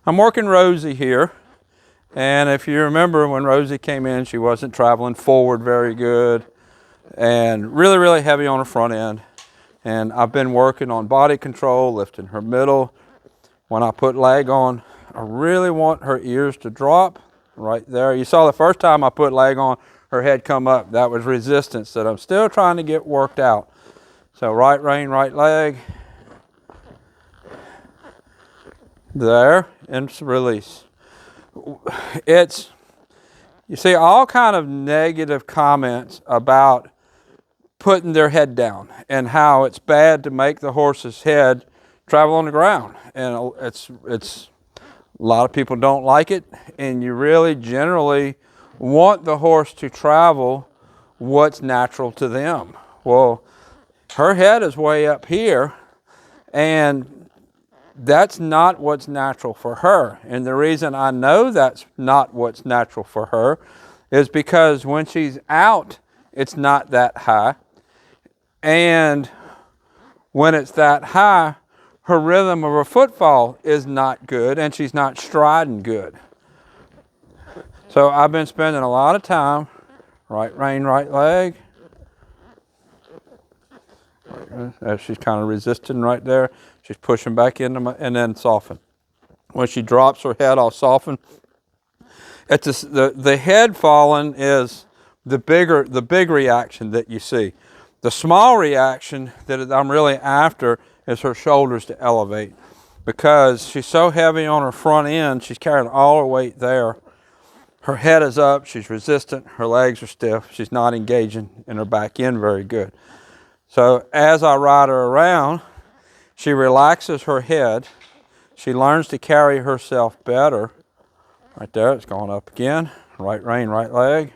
I'm working Rosie here. And if you remember when Rosie came in, she wasn't traveling forward very good and really, really heavy on her front end. And I've been working on body control, lifting her middle. When I put leg on, I really want her ears to drop right there. You saw the first time I put leg on, her head come up. That was resistance that I'm still trying to get worked out. So right rein, right leg. There, and release. You see all kind of negative comments about putting their head down and how it's bad to make the horse's head travel on the ground. And it's a lot of people don't like it, and you really generally want the horse to travel what's natural to them. Well, her head is way up here, and that's not what's natural for her. And the reason I know that's not what's natural for her is because when she's out, it's not that high. And when it's that high, her rhythm of her footfall is not good, and she's not striding good. So I've been spending a lot of time, right rein, right leg. She's kind of resisting right there. She's pushing back into and then soften. When she drops her head, I'll soften. The head falling is the big reaction that you see. The small reaction that I'm really after is her shoulders to elevate, because she's so heavy on her front end. She's carrying all her weight there. Her head is up. She's resistant. Her legs are stiff. She's not engaging in her back end very good. So as I ride her around, she relaxes her head. She learns to carry herself better. Right there, it's going up again. Right rein, right leg.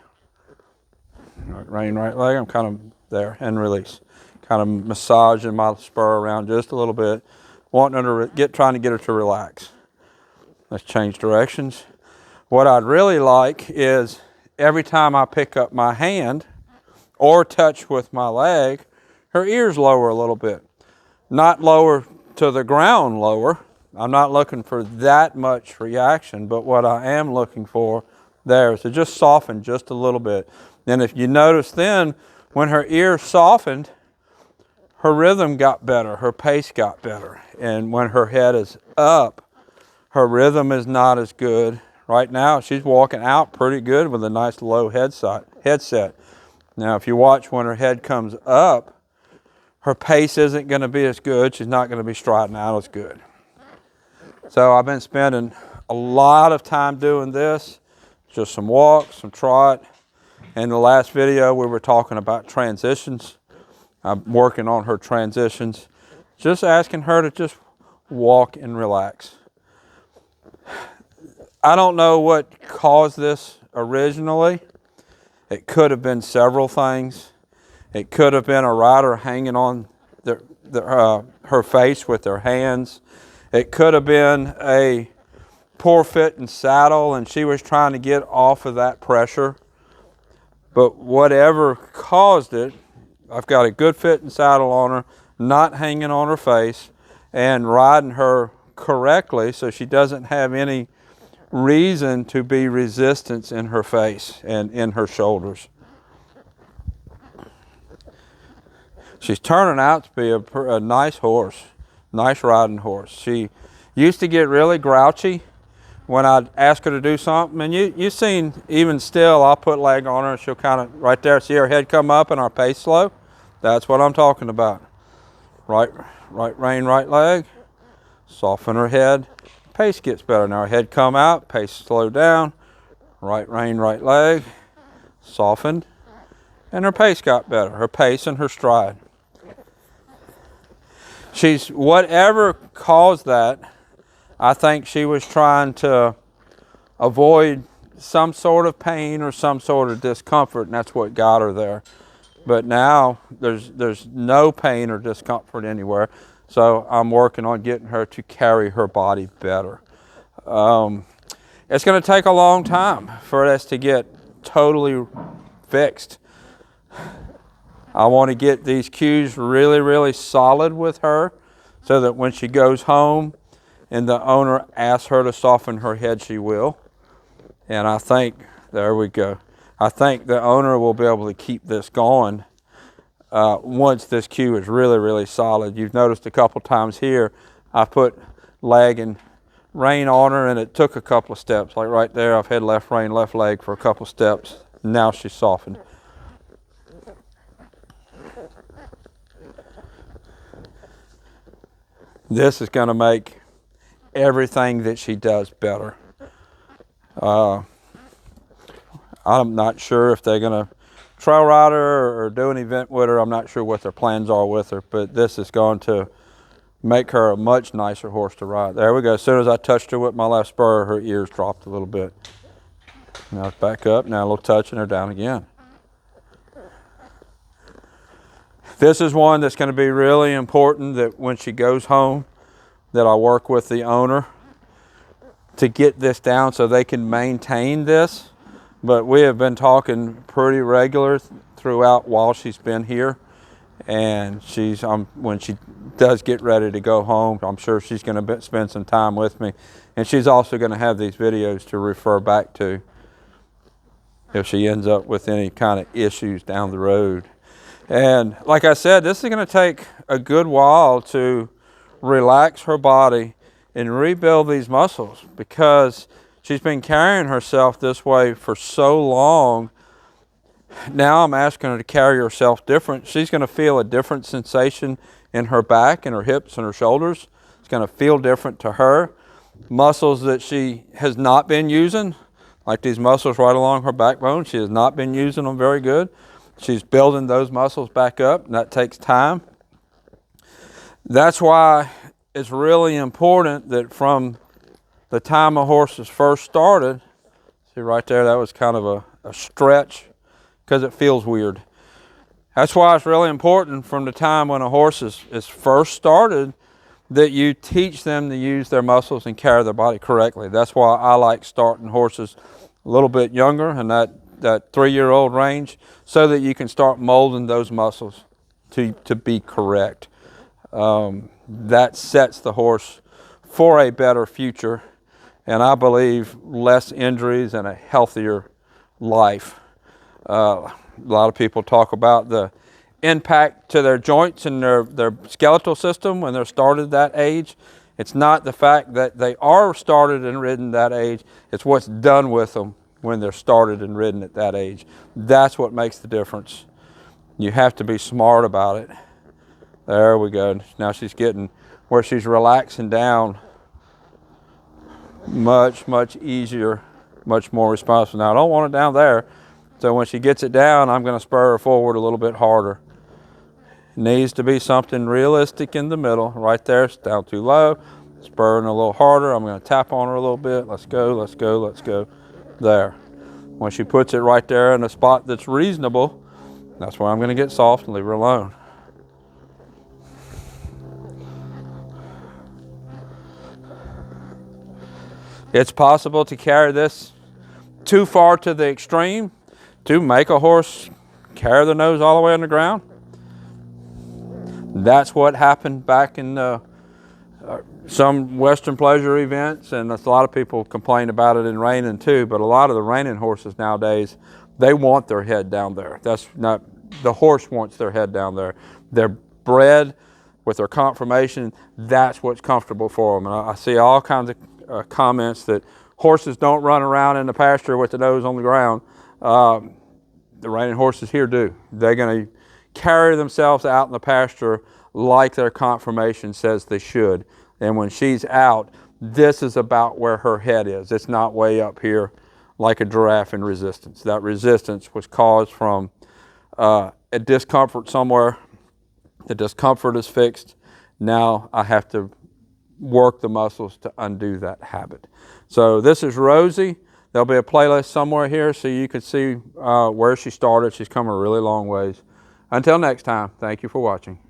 Right rein, right leg. I'm kind of there, and release. Kind of massaging my spur around just a little bit, wanting her to trying to get her to relax. Let's change directions. What I'd really like is every time I pick up my hand or touch with my leg, her ears lower a little bit. Not lower to the ground lower. I'm not looking for that much reaction, but what I am looking for there is to just soften just a little bit. And if you notice then, when her ears softened, her rhythm got better, her pace got better. And when her head is up, her rhythm is not as good. Right now, she's walking out pretty good with a nice low headset. Now, if you watch when her head comes up, her pace isn't going to be as good. She's not going to be striding out as good. So I've been spending a lot of time doing this, just some walk, some trot. In the last video, we were talking about transitions. I'm working on her transitions, just asking her to just walk and relax. I don't know what caused this originally. It could have been several things. It could have been a rider hanging on her face with their hands. It could have been a poor fit in saddle, and she was trying to get off of that pressure. But whatever caused it, I've got a good fit in saddle on her, not hanging on her face, and riding her correctly so she doesn't have any reason to be resistance in her face and in her shoulders. She's turning out to be a nice horse, nice riding horse. She used to get really grouchy when I'd ask her to do something. And you've seen, even still, I'll put leg on her and she'll kind of, right there, see her head come up and our pace slow? That's what I'm talking about. Right rein, right leg, soften her head, pace gets better. Now her head come out, pace slow down, right rein, right leg, softened, and her pace got better, her pace and her stride. Whatever caused that, I think she was trying to avoid some sort of pain or some sort of discomfort, and that's what got her there. But now there's no pain or discomfort anywhere, so I'm working on getting her to carry her body better. It's going to take a long time for us to get totally fixed. I want to get these cues really, really solid with her so that when she goes home and the owner asks her to soften her head, she will. And I think, there we go. I think the owner will be able to keep this going once this cue is really, really solid. You've noticed a couple times here, I put leg and rein on her, and it took a couple of steps. Like right there, I've had left rein, left leg for a couple steps. Now she's softened. This is going to make everything that she does better. I'm not sure if they're going to trail ride her or do an event with her. I'm not sure what their plans are with her, but this is going to make her a much nicer horse to ride. There we go. As soon as I touched her with my left spur, her ears dropped a little bit. Now it's back up. Now a little touch and her down again. This is one that's going to be really important, that when she goes home, that I work with the owner to get this down so they can maintain this. But we have been talking pretty regular throughout while she's been here. And she's when she does get ready to go home, I'm sure she's going to spend some time with me. And she's also going to have these videos to refer back to if she ends up with any kind of issues down the road. And like I said, this is going to take a good while to relax her body and rebuild these muscles, because she's been carrying herself this way for so long. Now I'm asking her to carry herself different. She's going to feel a different sensation in her back and her hips and her shoulders. It's going to feel different to her. Muscles that she has not been using, like these muscles right along her backbone, she has not been using them very good. She's building those muscles back up, and that takes time. That's why it's really important that from the time a horse is first started, see right there, that was kind of a stretch because it feels weird. That's why it's really important from the time when a horse is first started that you teach them to use their muscles and carry their body correctly. That's why I like starting horses a little bit younger, in that 3-year-old range, so that you can start molding those muscles to be correct. That sets the horse for a better future, and I believe less injuries and a healthier life. A lot of people talk about the impact to their joints and their skeletal system when they're started at that age. It's not the fact that they are started and ridden that age, it's what's done with them when they're started and ridden at that age. That's what makes the difference. You have to be smart about it. There we go. Now she's getting where she's relaxing down much, much easier, much more responsive. Now I don't want it down there, so when she gets it down, I'm going to spur her forward a little bit harder. It needs to be something realistic in the middle. Right there, it's down too low. Spurring a little harder. I'm going to tap on her a little bit. Let's go, let's go, let's go. There. When she puts it right there in a spot that's reasonable, that's where I'm going to get soft and leave her alone. It's possible to carry this too far to the extreme to make a horse carry the nose all the way on the ground. That's what happened back in some Western pleasure events, and a lot of people complain about it in reining too, but a lot of the reining horses nowadays, they want their head down there. That's not, the horse wants their head down there. They're bred with their conformation, that's what's comfortable for them. And I see all kinds of comments that horses don't run around in the pasture with the nose on the ground. The reining horses here do. They're going to carry themselves out in the pasture like their conformation says they should. And when she's out, this is about where her head is. It's not way up here like a giraffe in resistance. That resistance was caused from a discomfort somewhere. The discomfort is fixed. Now I have to work the muscles to undo that habit. So this is Rosie. There'll be a playlist somewhere here so you can see where she started. She's come a really long ways. Until next time, thank you for watching.